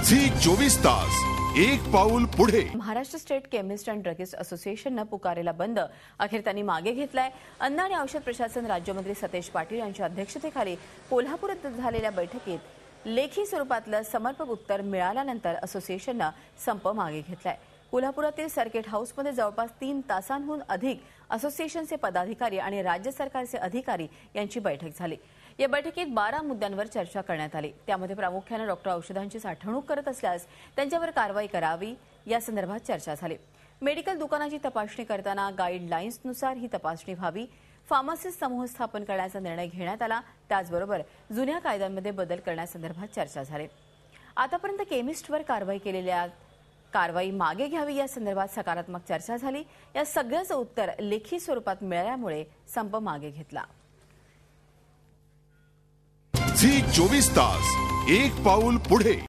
Zee 24 तास एक पाऊल पुढे। Maharashtra state chemist and druggist असोसिएशनने पुकारलेला बंद अखेर त्यांनी मागे घेतलाय। अन्न आणि औषध प्रशासन राज्यमंत्री सतेज पाटील यांच्या अध्यक्षतेखाली कोल्हापूरात झालेल्या बैठकीत लेखी स्वरूपातलं समर्पक उत्तर मिळाल्यानंतर असोसिएशनने संप मागे घेतलाय। कोल्हापुरातील सर्किट हाऊसमध्ये जवळपास 3 तासांहून अधिक असोसिएशनचे पदाधिकारी आणि राज्य सरकारचे अधिकारी यांची बैठक झाली। या बैठकीत 12 मुद्द्यांवर चर्चा करण्यात आली। त्यामध्ये प्रामुख्याने डॉक्टर औषधांची साठवणूक करत असल्यास त्यांच्यावर कारवाई करावी या संदर्भात चर्चा झाली। मेडिकल दुकानाची तपासणी करताना गाईडलाईन्सनुसार ही तपासणी व्हावी, फार्मसिस्ट समूह स्थापन करण्याचा निर्णय घेण्यात आला। त्याचबरोबर जुन्या कायद्यांमध्ये बदल करण्यासंदर्भात चर्चा झाली। आतापर्यंत केमिस्टवर कारवाई मागे घ्यावी या संदर्भात सकारात्मक चर्चा झाली। या सगळ्याचं उत्तर लेखी स्वरूपात मिळाल्यामुळे संप मागे घेतला। झी 24 तास एक पाऊल पुढे।